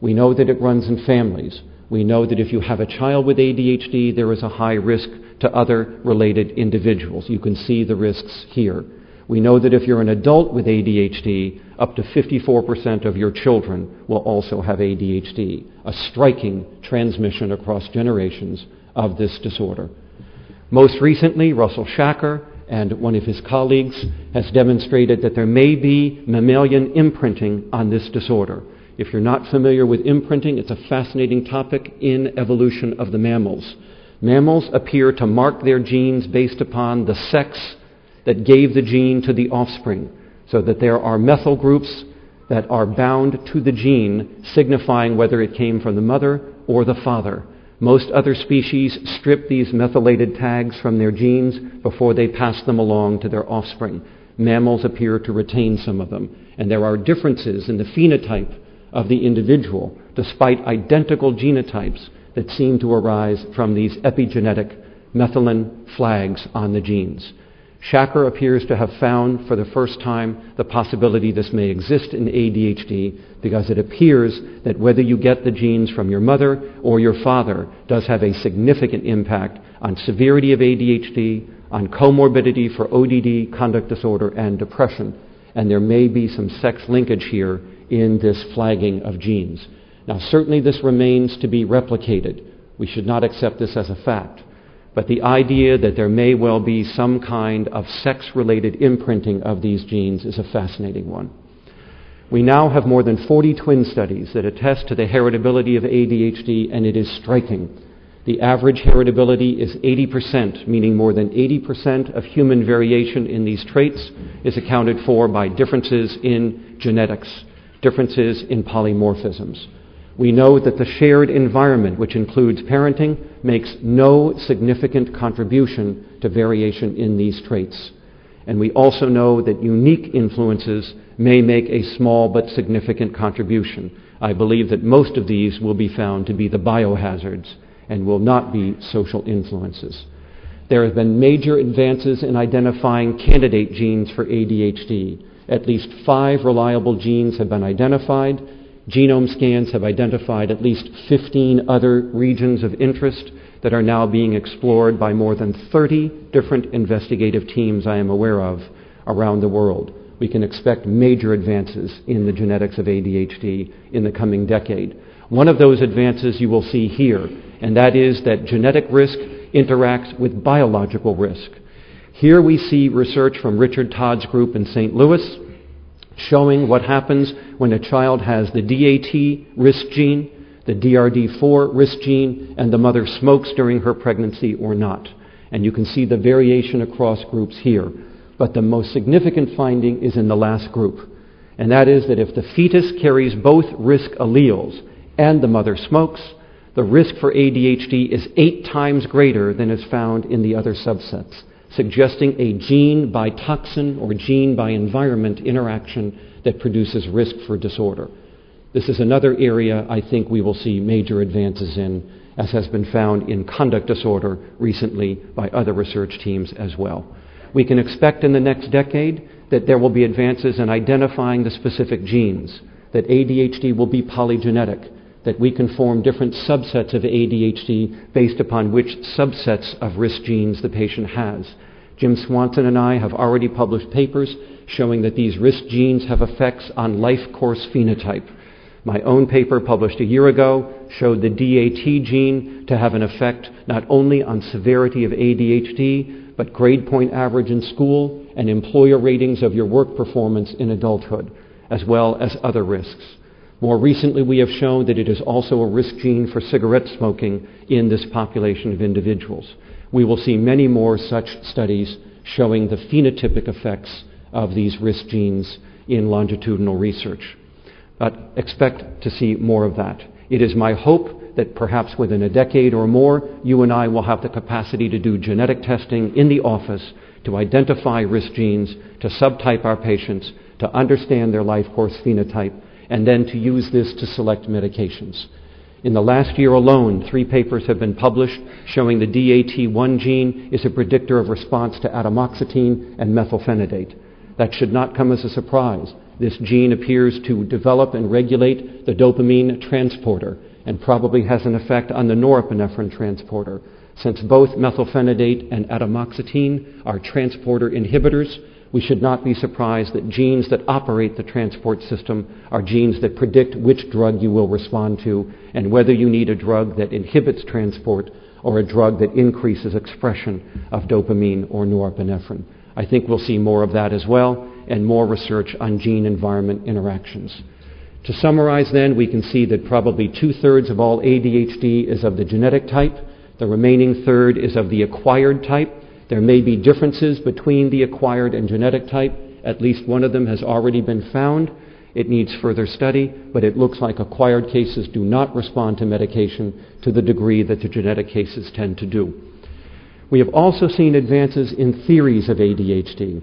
We know that it runs in families. We know that if you have a child with ADHD, there is a high risk to other related individuals. You can see the risks here. We know that if you're an adult with ADHD, up to 54% of your children will also have ADHD, a striking transmission across generations of this disorder. Most recently, Russell Shacker and one of his colleagues has demonstrated that there may be mammalian imprinting on this disorder. If you're not familiar with imprinting, it's a fascinating topic in evolution of the mammals. Mammals appear to mark their genes based upon the sex that gave the gene to the offspring, so that there are methyl groups that are bound to the gene, signifying whether it came from the mother or the father. Most other species strip these methylated tags from their genes before they pass them along to their offspring. Mammals appear to retain some of them, and there are differences in the phenotype of the individual, despite identical genotypes that seem to arise from these epigenetic methylin flags on the genes. Shacker appears to have found for the first time the possibility this may exist in ADHD, because it appears that whether you get the genes from your mother or your father does have a significant impact on severity of ADHD, on comorbidity for ODD, conduct disorder, and depression. And there may be some sex linkage here in this flagging of genes. Now, certainly this remains to be replicated. We should not accept this as a fact. But the idea that there may well be some kind of sex-related imprinting of these genes is a fascinating one. We now have more than 40 twin studies that attest to the heritability of ADHD, and it is striking. The average heritability is 80%, meaning more than 80% of human variation in these traits is accounted for by differences in genetics, differences in polymorphisms. We know that the shared environment, which includes parenting, makes no significant contribution to variation in these traits. And we also know that unique influences may make a small but significant contribution. I believe that most of these will be found to be the biohazards and will not be social influences. There have been major advances in identifying candidate genes for ADHD. At least 5 reliable genes have been identified. Genome scans have identified at least 15 other regions of interest that are now being explored by more than 30 different investigative teams I am aware of around the world. We can expect major advances in the genetics of ADHD in the coming decade. One of those advances you will see here, and that is that genetic risk interacts with biological risk. Here we see research from Richard Todd's group in St. Louis showing what happens when a child has the DAT risk gene, the DRD4 risk gene, and the mother smokes during her pregnancy or not. And you can see the variation across groups here. But the most significant finding is in the last group, and that is that if the fetus carries both risk alleles and the mother smokes, the risk for ADHD is 8 times greater than is found in the other subsets, suggesting a gene by toxin or gene by environment interaction that produces risk for disorder. This is another area I think we will see major advances in, as has been found in conduct disorder recently by other research teams as well. We can expect in the next decade that there will be advances in identifying the specific genes, that ADHD will be polygenetic, that we can form different subsets of ADHD based upon which subsets of risk genes the patient has. Jim Swanson and I have already published papers showing that these risk genes have effects on life course phenotype. My own paper published a year ago showed the DAT gene to have an effect not only on severity of ADHD, but grade point average in school and employer ratings of your work performance in adulthood, as well as other risks. More recently, we have shown that it is also a risk gene for cigarette smoking in this population of individuals. We will see many more such studies showing the phenotypic effects of these risk genes in longitudinal research. But expect to see more of that. It is my hope that perhaps within a decade or more, you and I will have the capacity to do genetic testing in the office to identify risk genes, to subtype our patients, to understand their life course phenotype, and then to use this to select medications. In the last year alone, 3 papers have been published showing the DAT1 gene is a predictor of response to atomoxetine and methylphenidate. That should not come as a surprise. This gene appears to develop and regulate the dopamine transporter and probably has an effect on the norepinephrine transporter. Since both methylphenidate and atomoxetine are transporter inhibitors, we should not be surprised that genes that operate the transport system are genes that predict which drug you will respond to and whether you need a drug that inhibits transport or a drug that increases expression of dopamine or norepinephrine. I think we'll see more of that as well, and more research on gene-environment interactions. To summarize then, we can see that probably 2/3 of all ADHD is of the genetic type. The remaining third is of the acquired type. There may be differences between the acquired and genetic type. At least one of them has already been found. It needs further study, but it looks like acquired cases do not respond to medication to the degree that the genetic cases tend to do. We have also seen advances in theories of ADHD.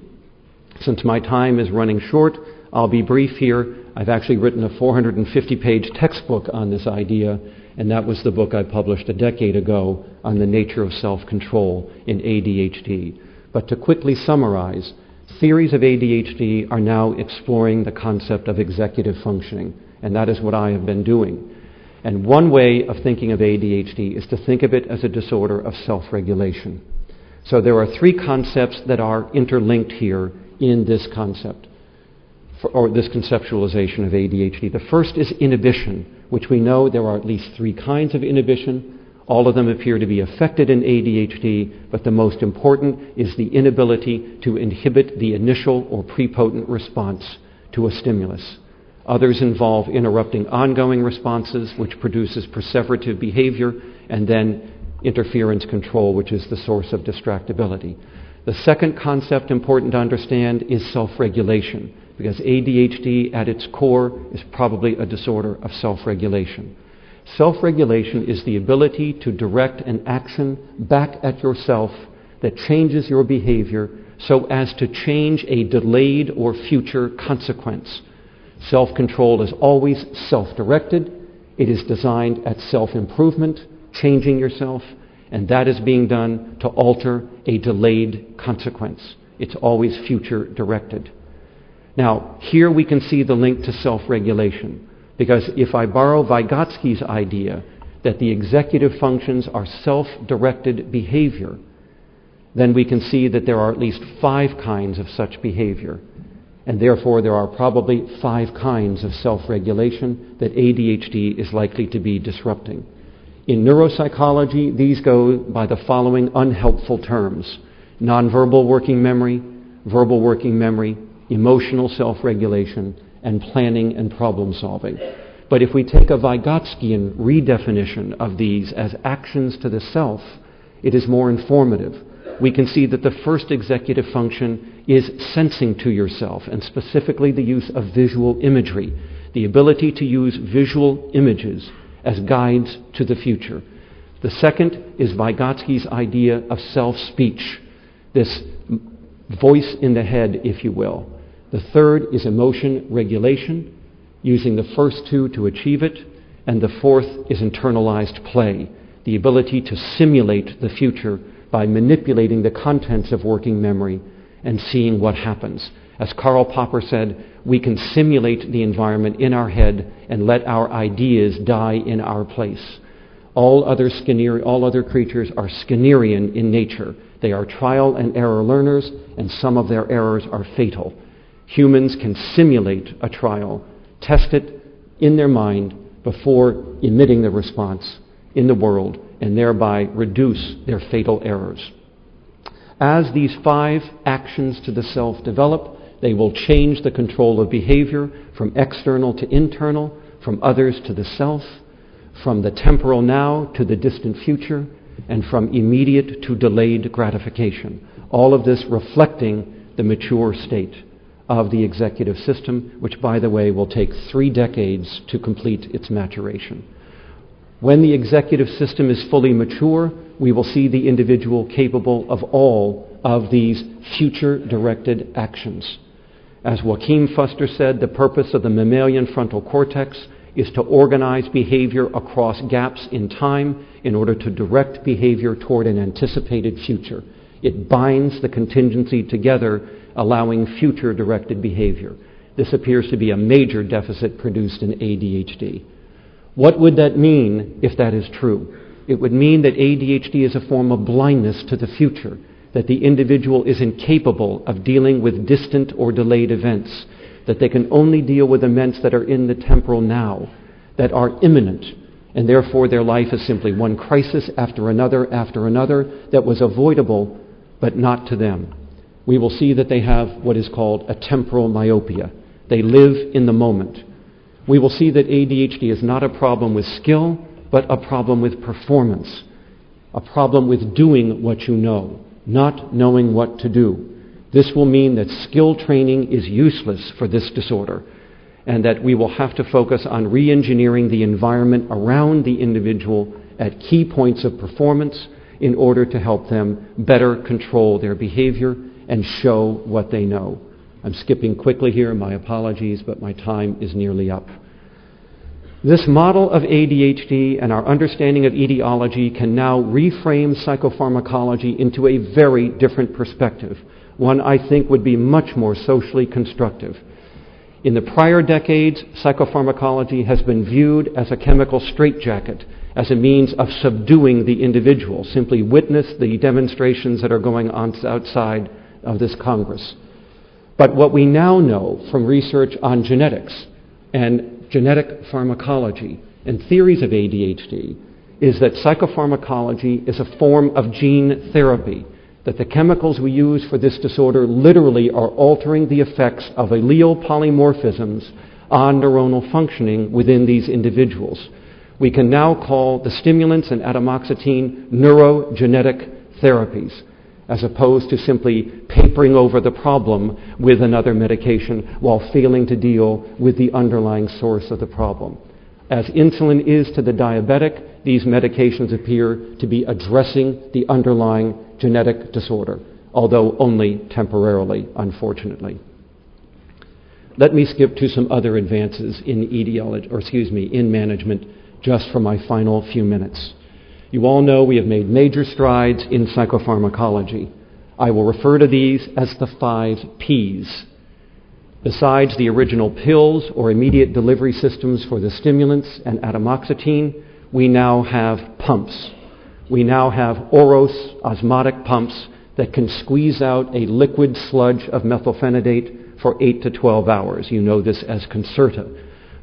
Since my time is running short, I'll be brief here. I've actually written a 450-page textbook on this idea, and that was the book I published a decade ago on the nature of self-control in ADHD. But to quickly summarize, theories of ADHD are now exploring the concept of executive functioning, and that is what I have been doing. And one way of thinking of ADHD is to think of it as a disorder of self-regulation. So there are 3 concepts that are interlinked here in this concept, or this conceptualization of ADHD. The first is inhibition, which we know there are at least 3 kinds of inhibition. All of them appear to be affected in ADHD, but the most important is the inability to inhibit the initial or prepotent response to a stimulus. Others involve interrupting ongoing responses, which produces perseverative behavior, and then interference control, which is the source of distractibility. The second concept important to understand is self-regulation, because ADHD at its core is probably a disorder of self-regulation. Self-regulation is the ability to direct an action back at yourself that changes your behavior so as to change a delayed or future consequence. Self-control is always self-directed. It is designed at self-improvement, changing yourself, and that is being done to alter a delayed consequence. It's always future-directed. Now, here we can see the link to self-regulation, because if I borrow Vygotsky's idea that the executive functions are self-directed behavior, then we can see that there are at least 5 kinds of such behavior. And therefore, there are probably 5 kinds of self-regulation that ADHD is likely to be disrupting. In neuropsychology, these go by the following unhelpful terms: nonverbal working memory, verbal working memory, emotional self-regulation, and planning and problem solving. But if we take a Vygotskyan redefinition of these as actions to the self, it is more informative. We can see that the first executive function is sensing to yourself, and specifically the use of visual imagery, the ability to use visual images as guides to the future. The second is Vygotsky's idea of self-speech, this voice in the head, if you will. The third is emotion regulation, using the first 2 to achieve it. And the fourth is internalized play, the ability to simulate the future by manipulating the contents of working memory and seeing what happens. As Karl Popper said, we can simulate the environment in our head and let our ideas die in our place. All other creatures are Skinnerian in nature. They are trial and error learners, and some of their errors are fatal. Humans can simulate a trial, test it in their mind before emitting the response in the world, and thereby reduce their fatal errors. As these 5 actions to the self develop, they will change the control of behavior from external to internal, from others to the self, from the temporal now to the distant future, and from immediate to delayed gratification. All of this reflecting the mature state of the executive system, which, by the way, will take 3 decades to complete its maturation. When the executive system is fully mature, we will see the individual capable of all of these future-directed actions. As Joachim Fuster said, the purpose of the mammalian frontal cortex is to organize behavior across gaps in time in order to direct behavior toward an anticipated future. It binds the contingency together, allowing future-directed behavior. This appears to be a major deficit produced in ADHD. What would that mean if that is true? It would mean that ADHD is a form of blindness to the future, that the individual is incapable of dealing with distant or delayed events, that they can only deal with events that are in the temporal now, that are imminent, and therefore their life is simply one crisis after another that was avoidable, but not to them. We will see that they have what is called a temporal myopia. They live in the moment. We will see that ADHD is not a problem with skill, but a problem with performance, a problem with doing what you know, not knowing what to do. This will mean that skill training is useless for this disorder, and that we will have to focus on re-engineering the environment around the individual at key points of performance in order to help them better control their behavior and show what they know. I'm skipping quickly here, my apologies, but my time is nearly up. This model of ADHD and our understanding of etiology can now reframe psychopharmacology into a very different perspective, one I think would be much more socially constructive. In the prior decades, psychopharmacology has been viewed as a chemical straitjacket, as a means of subduing the individual. Simply witness the demonstrations that are going on outside of this Congress. But what we now know from research on genetics and genetic pharmacology and theories of ADHD is that psychopharmacology is a form of gene therapy, that the chemicals we use for this disorder literally are altering the effects of allele polymorphisms on neuronal functioning within these individuals. We can now call the stimulants and atomoxetine neurogenetic therapies, as opposed to simply papering over the problem with another medication while failing to deal with the underlying source of the problem. As insulin is to the diabetic, these medications appear to be addressing the underlying genetic disorder, although only temporarily, unfortunately. Let me skip to some other advances in in management just for my final few minutes. You all know we have made major strides in psychopharmacology. I will refer to these as the 5 Ps. Besides the original pills or immediate delivery systems for the stimulants and atomoxetine, we now have pumps. We now have oros, osmotic pumps, that can squeeze out a liquid sludge of methylphenidate for 8 to 12 hours. You know this as Concerta.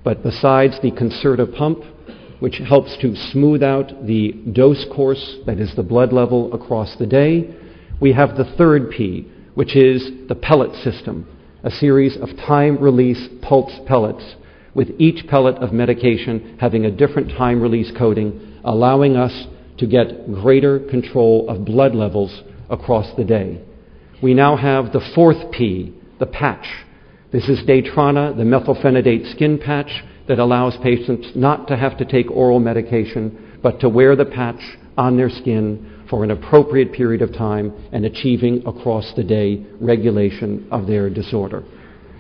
But besides the Concerta pump, which helps to smooth out the dose course, that is the blood level across the day, we have the 3rd P, which is the pellet system, a series of time-release pulse pellets, with each pellet of medication having a different time-release coding, allowing us to get greater control of blood levels across the day. We now have the 4th P, the patch. This is Daytrana, the methylphenidate skin patch, that allows patients not to have to take oral medication, but to wear the patch on their skin for an appropriate period of time and achieving across the day regulation of their disorder.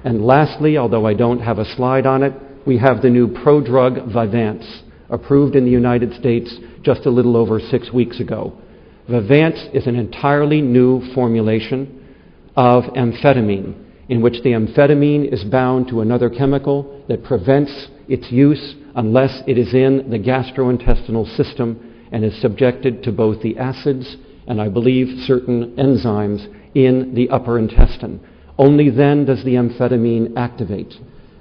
And lastly, although I don't have a slide on it, we have the new prodrug Vyvanse, approved in the United States just a little over 6 weeks ago. Vyvanse is an entirely new formulation of amphetamine, in which the amphetamine is bound to another chemical that prevents its use unless it is in the gastrointestinal system and is subjected to both the acids and, I believe, certain enzymes in the upper intestine. Only then does the amphetamine activate.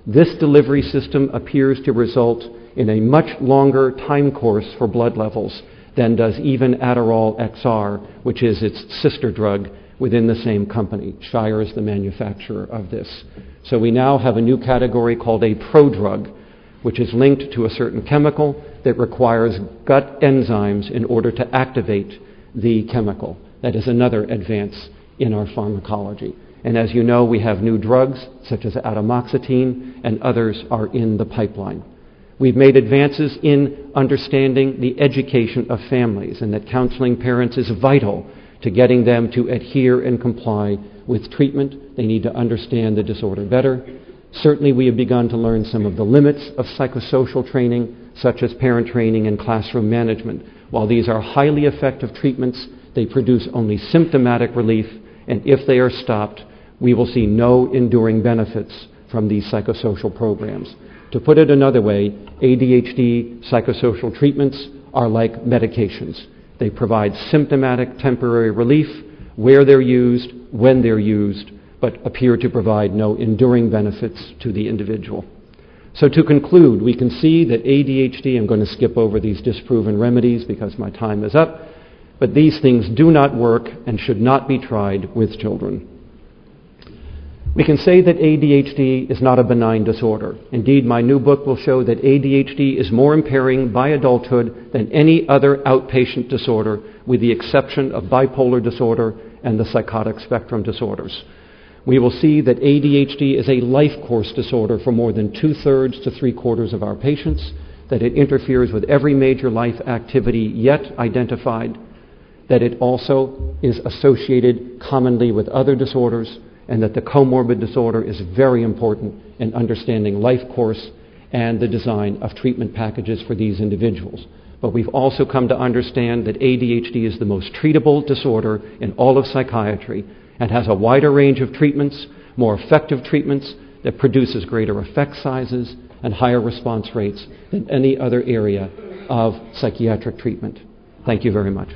This delivery system appears to result in a much longer time course for blood levels than does even Adderall XR, which is its sister drug within the same company. Shire is the manufacturer of this. So we now have a new category called a prodrug, which is linked to a certain chemical that requires gut enzymes in order to activate the chemical. That is another advance in our pharmacology. And as you know, we have new drugs, such as atomoxetine, and others are in the pipeline. We've made advances in understanding the education of families, and that counseling parents is vital to getting them to adhere and comply with treatment. They need to understand the disorder better. Certainly, we have begun to learn some of the limits of psychosocial training, such as parent training and classroom management. While these are highly effective treatments, they produce only symptomatic relief, and if they are stopped, we will see no enduring benefits from these psychosocial programs. To put it another way, ADHD psychosocial treatments are like medications. They provide symptomatic temporary relief where they're used, when they're used, but appear to provide no enduring benefits to the individual. So to conclude, we can see that ADHD, I'm going to skip over these disproven remedies because my time is up, but these things do not work and should not be tried with children. We can say that ADHD is not a benign disorder. Indeed, my new book will show that ADHD is more impairing by adulthood than any other outpatient disorder, with the exception of bipolar disorder and the psychotic spectrum disorders. We will see that ADHD is a life course disorder for more than 2/3 to 3/4 of our patients, that it interferes with every major life activity yet identified, that it also is associated commonly with other disorders, and that the comorbid disorder is very important in understanding life course and the design of treatment packages for these individuals. But we've also come to understand that ADHD is the most treatable disorder in all of psychiatry and has a wider range of treatments, more effective treatments that produces greater effect sizes and higher response rates than any other area of psychiatric treatment. Thank you very much.